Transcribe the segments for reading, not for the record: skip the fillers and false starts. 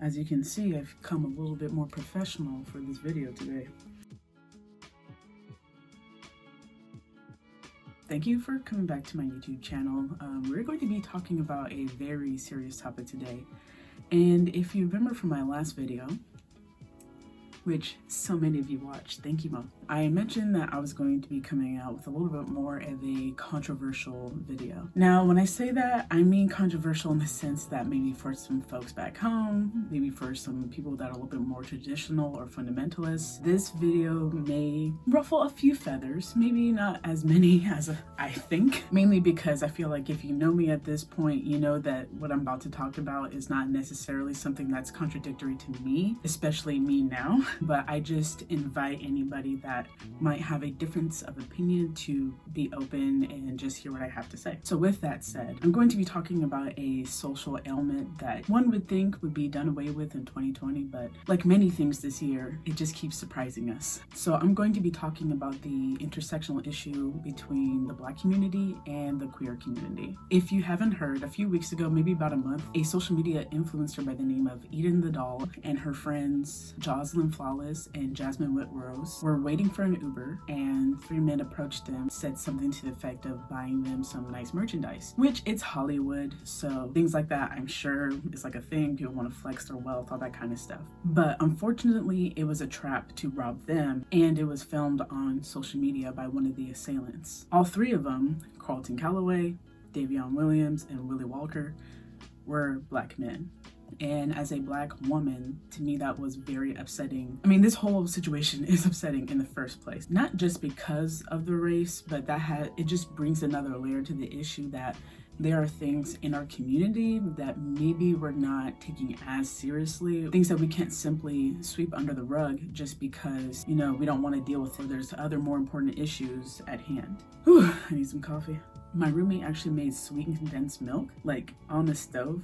As you can see, I've come a little bit more professional for this video today. Thank you for coming back to my YouTube channel. We're going to be talking about a very serious topic today. And if you remember from my last video, which so many of you watched, thank you, Mom. I mentioned that I was going to be coming out with a little bit more of a controversial video. Now, when I say that, I mean controversial in the sense that maybe for some folks back home, maybe for some people that are a little bit more traditional or fundamentalist, this video may ruffle a few feathers, maybe not as many as I think, mainly because I feel like if you know me at this point, you know that what I'm about to talk about is not necessarily something that's contradictory to me, especially me now. But I just invite anybody that might have a difference of opinion to be open and just hear what I have to say. So with that said, I'm going to be talking about a social ailment that one would think would be done away with in 2020, but like many things this year, it just keeps surprising us. So I'm going to be talking about the intersectional issue between the Black community and the queer community. If you haven't heard, a few weeks ago, maybe about a month, a social media influencer by the name of Eden the Doll and her friends Jocelyn Flawless and Jasmine Whitrose were waiting for an Uber, and three men approached them, said something to the effect of buying them some nice merchandise, which it's Hollywood, so things like that I'm sure is like a thing. People want to flex their wealth, all that kind of stuff. But unfortunately, it was a trap to rob them, and it was filmed on social media by one of the assailants. All three of them, Carlton Calloway, Davion Williams, and Willie Walker, were Black men. And as a Black woman, to me, that was very upsetting. I mean, this whole situation is upsetting in the first place, not just because of the race, but it just brings another layer to the issue that there are things in our community that maybe we're not taking as seriously, things that we can't simply sweep under the rug just because, you know, we don't want to deal with it. There's other more important issues at hand. Whew, I need some coffee. My roommate actually made sweetened condensed milk, like on the stove.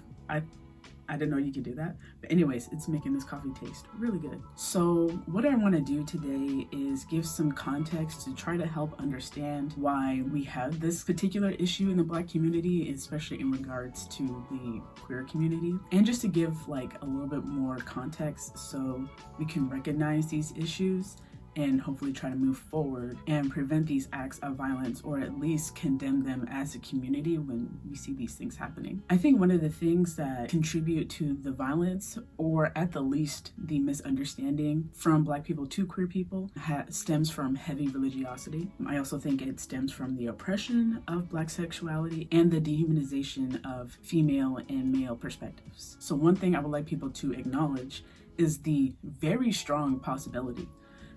I didn't know you could do that. But anyways, it's making this coffee taste really good. So what I want to do today is give some context to try to help understand why we have this particular issue in the Black community, especially in regards to the queer community. And just to give like a little bit more context so we can recognize these issues and hopefully try to move forward and prevent these acts of violence, or at least condemn them as a community when we see these things happening. I think one of the things that contribute to the violence, or at the least the misunderstanding from Black people to queer people, stems from heavy religiosity. I also think it stems from the oppression of Black sexuality and the dehumanization of female and male perspectives. So one thing I would like people to acknowledge is the very strong possibility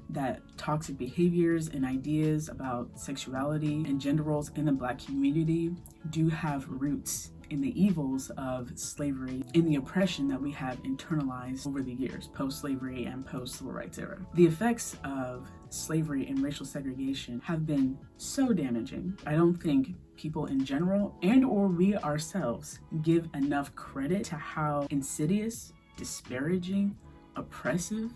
that toxic behaviors and ideas about sexuality and gender roles in the Black community do have roots in the evils of slavery and the oppression that we have internalized over the years, post-slavery and post-civil rights era. The effects of slavery and racial segregation have been so damaging. I don't think people in general and or we ourselves give enough credit to how insidious, disparaging, oppressive,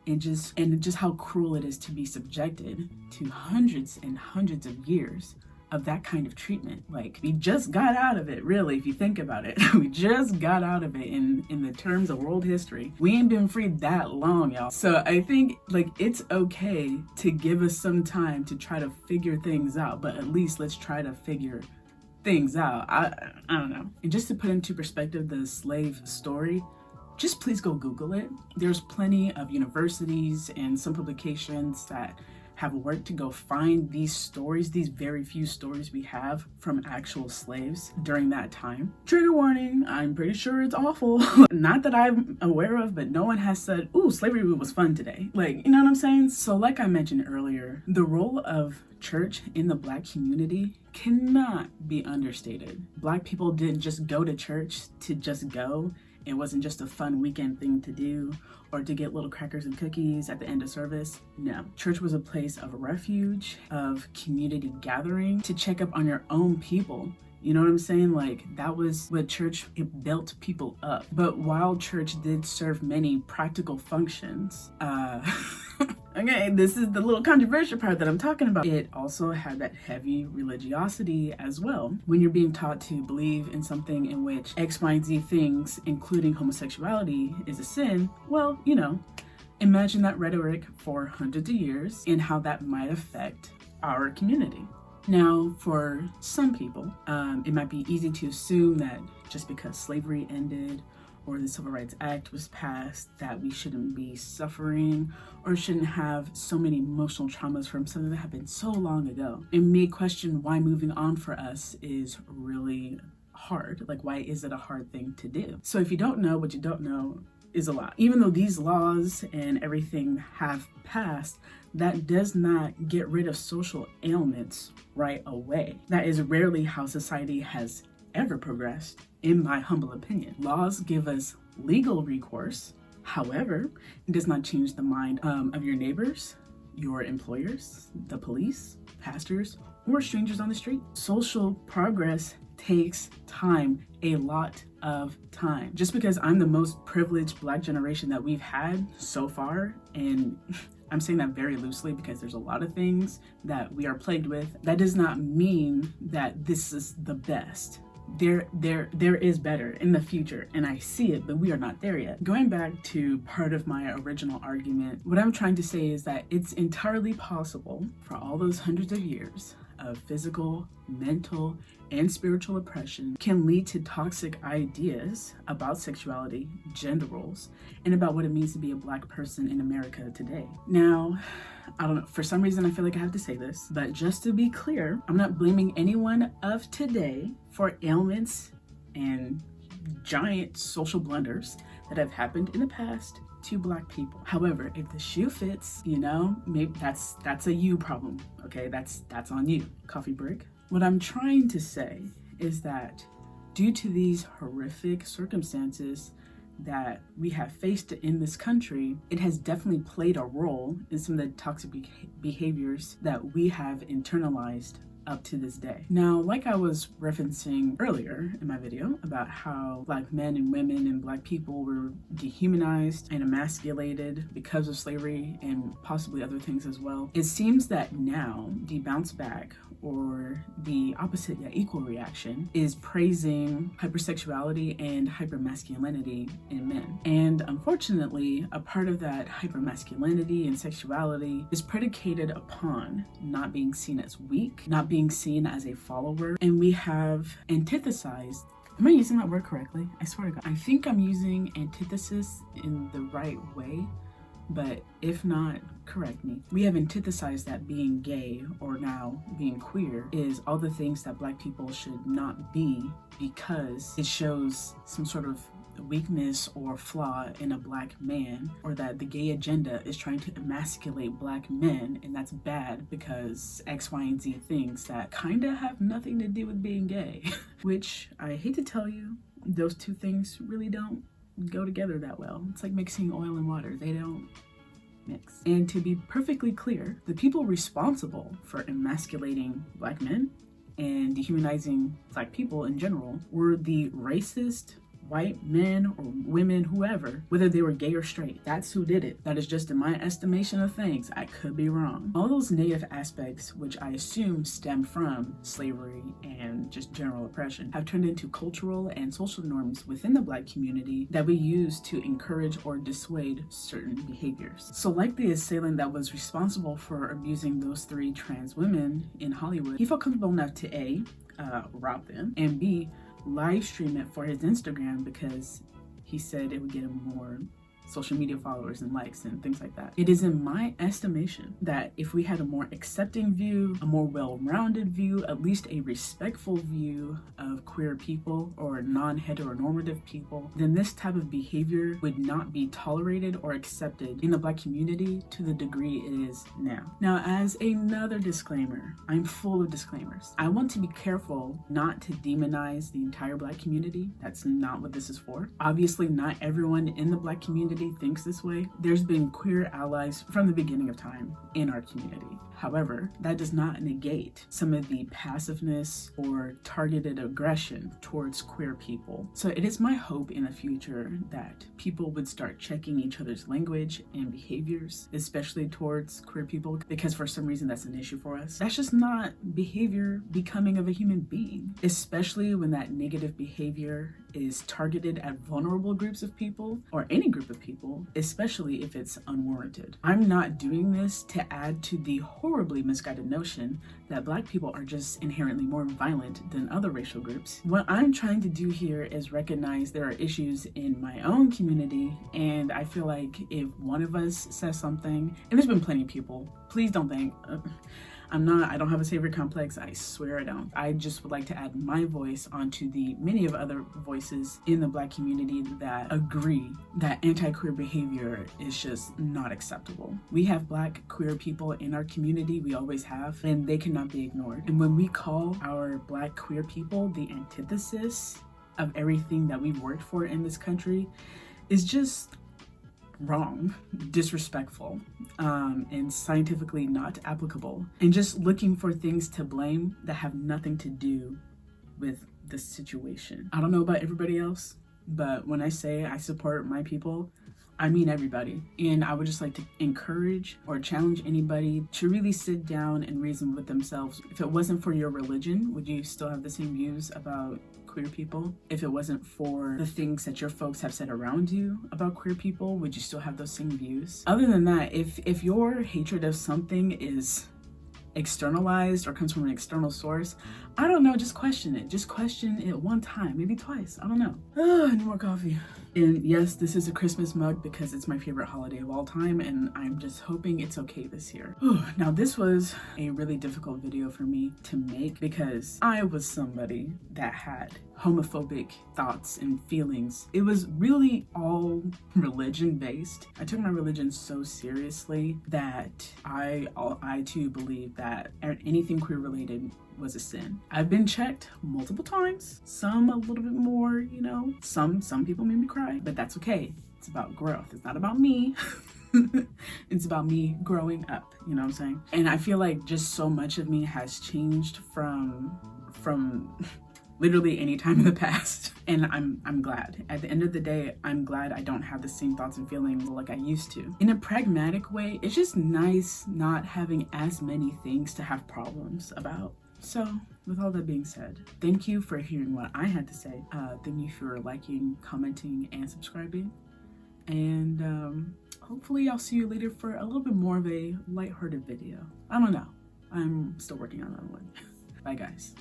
and just how cruel it is to be subjected to hundreds and hundreds of years of that kind of treatment. Like, we just got out of it, really, if you think about it. We just got out of it in the terms of world history. We ain't been free that long, y'all. So I think like it's okay to give us some time to try to figure things out, but at least let's try to figure things out. I don't know. And just to put into perspective the slave story, just please go Google it. There's plenty of universities and some publications that have worked to go find these stories, these very few stories we have from actual slaves during that time. Trigger warning, I'm pretty sure it's awful. Not that I'm aware of, but no one has said, ooh, slavery was fun today. Like, you know what I'm saying? So like I mentioned earlier, the role of church in the Black community cannot be understated. Black people didn't just go to church to just go. It wasn't just a fun weekend thing to do or to get little crackers and cookies at the end of service. No, church was a place of refuge, of community gathering, to check up on your own people. You know what I'm saying? Like, that was what church, it built people up. But while church did serve many practical functions, Okay, this is the little controversial part that I'm talking about. It also had that heavy religiosity as well. When you're being taught to believe in something in which X, Y, and Z things, including homosexuality, is a sin, well, you know, imagine that rhetoric for hundreds of years and how that might affect our community. Now, for some people, it might be easy to assume that just because slavery ended or the Civil Rights Act was passed, that we shouldn't be suffering or shouldn't have so many emotional traumas from something that happened so long ago. It may question why moving on for us is really hard. Like, why is it a hard thing to do? So if you don't know, what you don't know is a lot. Even though these laws and everything have passed, that does not get rid of social ailments right away. That is rarely how society has ever progressed, in my humble opinion. Laws give us legal recourse. However, it does not change the mind of your neighbors, your employers, the police, pastors, or strangers on the street. Social progress takes time, a lot of time. Just because I'm the most privileged Black generation that we've had so far, and I'm saying that very loosely because there's a lot of things that we are plagued with, that does not mean that this is the best. There is better in the future, and I see it, but we are not there yet. Going back to part of my original argument, what I'm trying to say is that it's entirely possible for all those hundreds of years of physical, mental, and spiritual oppression can lead to toxic ideas about sexuality, gender roles, and about what it means to be a Black person in America today. Now, I don't know, for some reason I feel like I have to say this, but just to be clear, I'm not blaming anyone of today for ailments and giant social blunders that have happened in the past to Black people. However, if the shoe fits, you know, maybe that's a you problem, okay? That's on you. Coffee break. What I'm trying to say is that due to these horrific circumstances that we have faced in this country, it has definitely played a role in some of the toxic behaviors that we have internalized up to this day. Now, like I was referencing earlier in my video about how Black men and women and Black people were dehumanized and emasculated because of slavery and possibly other things as well, it seems that now the bounce back, or the opposite yet equal reaction, is praising hypersexuality and hypermasculinity in men. And unfortunately, a part of that hypermasculinity and sexuality is predicated upon not being seen as weak, not being seen as a follower, and we have antithesized. Am I using that word correctly? I swear to God. I think I'm using antithesis in the right way, but if not, correct me. We have antithesized that being gay, or now being queer, is all the things that Black people should not be because it shows some sort of weakness or flaw in a Black man, or that the gay agenda is trying to emasculate Black men, and that's bad because X, Y, and Z things that kind of have nothing to do with being gay. Which, I hate to tell you, those two things really don't go together that well. It's like mixing oil and water. They don't mix. And to be perfectly clear, the people responsible for emasculating Black men and dehumanizing Black people in general were the racist white men or women, whoever, whether they were gay or straight. That's who did it. That is just in my estimation of things. I could be wrong. All those negative aspects, which I assume stem from slavery and just general oppression, have turned into cultural and social norms within the Black community that we use to encourage or dissuade certain behaviors. So like the assailant that was responsible for abusing those 3 trans women in Hollywood, he felt comfortable enough to A, rob them, and B, live stream it for his Instagram because he said it would get him more social media followers and likes and things like that. It is in my estimation that if we had a more accepting view, a more well-rounded view, at least a respectful view of queer people or non-heteronormative people, then this type of behavior would not be tolerated or accepted in the Black community to the degree it is now. Now, as another disclaimer, I'm full of disclaimers. I want to be careful not to demonize the entire Black community. That's not what this is for. Obviously, not everyone in the Black community thinks this way. There's been queer allies from the beginning of time in our community. However, that does not negate some of the passiveness or targeted aggression towards queer people. So it is my hope in the future that people would start checking each other's language and behaviors, especially towards queer people, because for some reason that's an issue for us. That's just not behavior becoming of a human being, especially when that negative behavior is targeted at vulnerable groups of people or any group of people, especially if it's unwarranted. I'm not doing this to add to the horribly misguided notion that Black people are just inherently more violent than other racial groups. What I'm trying to do here is recognize there are issues in my own community, and I feel like if one of us says something, and there's been plenty of people, please don't think, I don't have a savior complex, I swear I don't. I just would like to add my voice onto the many of other voices in the Black community that agree that anti-queer behavior is just not acceptable. We have Black queer people in our community, we always have, and they cannot be ignored. And when we call our Black queer people the antithesis of everything that we've worked for in this country, is just wrong, disrespectful, and scientifically not applicable, and just looking for things to blame that have nothing to do with the situation. I don't know about everybody else, but when I say I support my people, I mean everybody. And I would just like to encourage or challenge anybody to really sit down and reason with themselves. If it wasn't for your religion, would you still have the same views about queer people? If it wasn't for the things that your folks have said around you about queer people, would you still have those same views? Other than that, if your hatred of something is externalized or comes from an external source, I don't know, just question it. Just question it one time, maybe twice, I don't know. I need more coffee. And yes, this is a Christmas mug because it's my favorite holiday of all time, and I'm just hoping it's okay this year. Now, this was a really difficult video for me to make because I was somebody that had homophobic thoughts and feelings. It was really all religion based. I took my religion so seriously that I too believe that anything queer related was a sin. I've been checked multiple times, some a little bit more, you know, some people made me cry, but that's okay. It's about growth. It's not about me. It's about me growing up, you know what I'm saying? And I feel like just so much of me has changed from literally any time in the past, and I'm glad. At the end of the day, I'm glad I don't have the same thoughts and feelings like I used to. In a pragmatic way, it's just nice not having as many things to have problems about. So with all that being said, thank you for hearing what I had to say. Thank you for liking, commenting, and subscribing. And hopefully I'll see you later for a little bit more of a lighthearted video. I don't know. I'm still working on that one. Bye guys.